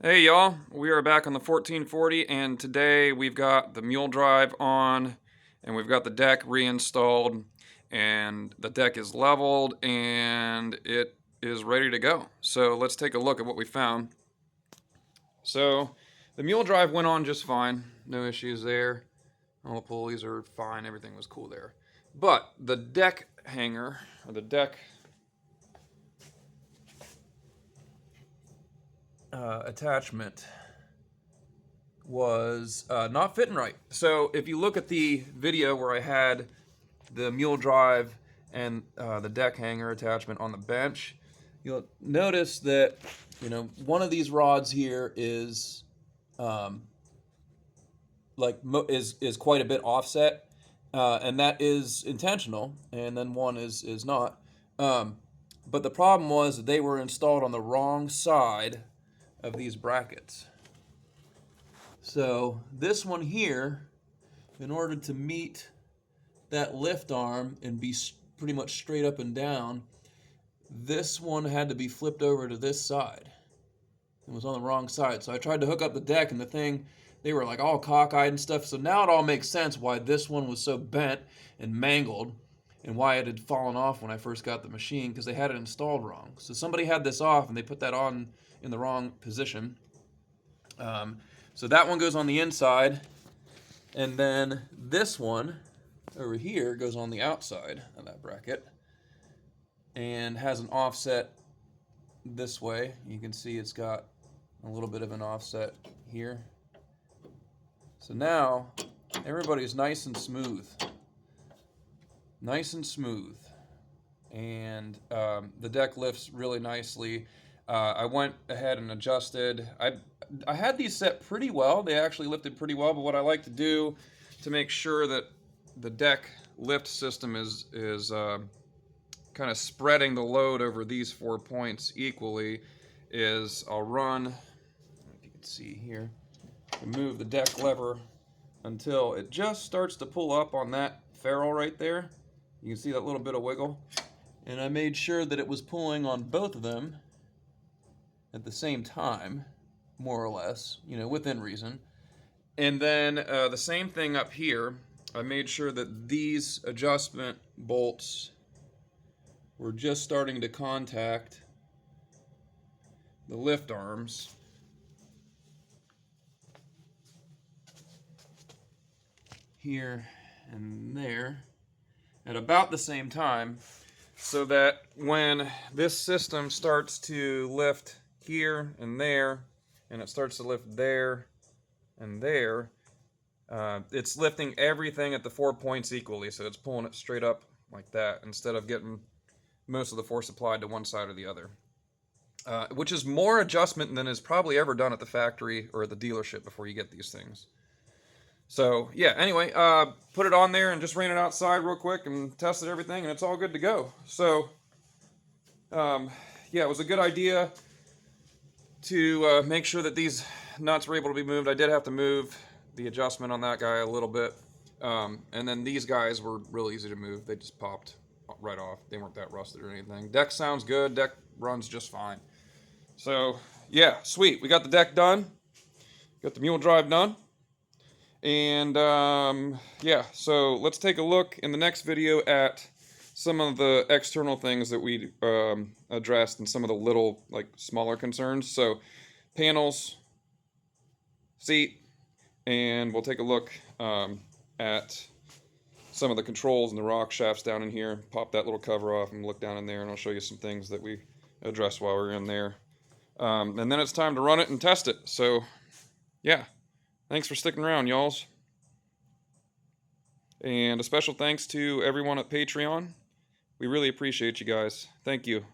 Hey y'all, we are back on the 1440 and today we've got the mule drive on and we've got the deck reinstalled and the deck is leveled and it is ready to go. So let's take a look at what we found. So the mule drive went on just fine, no issues there. All the pulleys are fine, everything was cool there. But the deck hanger, or the deck attachment was not fitting right. So if you look at the video where I had the mule drive and the deck hanger attachment on the bench, you'll notice that one of these rods here is is quite a bit offset, and that is intentional, and then one is not. But the problem was that they were installed on the wrong side of these brackets. So this one here, in order to meet that lift arm and be pretty much straight up and down, this one had to be flipped over to this side. It was on the wrong side. So I tried to hook up the deck and the thing, they were like all cockeyed and stuff. So now it all makes sense why this one was so bent and mangled and why it had fallen off when I first got the machine, because they had it installed wrong. So somebody had this off and they put that on in the wrong position. So that one goes on the inside, and then this one over here goes on the outside of that bracket and has an offset this way. You can see it's got a little bit of an offset here. So now everybody's nice and smooth. Nice and smooth. And the deck lifts really nicely. I went ahead and adjusted. I had these set pretty well. They actually lifted pretty well, but what I like to do to make sure that the deck lift system is kind of spreading the load over these 4 points equally is I'll run, if you can see here, move the deck lever until it just starts to pull up on that ferrule right there. You can see that little bit of wiggle. And I made sure that it was pulling on both of them at the same time, more or less, within reason. And then the same thing up here. I made sure that these adjustment bolts were just starting to contact the lift arms. Here and there at about the same time, so that when this system starts to lift here and there, and it starts to lift there and there, it's lifting everything at the 4 points equally, so it's pulling it straight up like that instead of getting most of the force applied to one side or the other, which is more adjustment than is probably ever done at the factory or at the dealership before you get these things. So yeah, anyway, put it on there and just ran it outside real quick and tested everything, and it's all good to go. So yeah, it was a good idea to make sure that these nuts were able to be moved. I did have to move the adjustment on that guy a little bit, and then these guys were real easy to move. They just popped right off. They weren't that rusted or anything. Deck sounds good. Deck runs just fine. So yeah, sweet. We got the deck done. Got the mule drive done. And yeah, so let's take a look in the next video at some of the external things that we addressed and some of the little, smaller concerns. So panels, seat, and we'll take a look at some of the controls and the rock shafts down in here. Pop that little cover off and look down in there, and I'll show you some things that we addressed while we were in there. And then it's time to run it and test it. So yeah. Thanks for sticking around, y'alls. And a special thanks to everyone at Patreon. We really appreciate you guys. Thank you.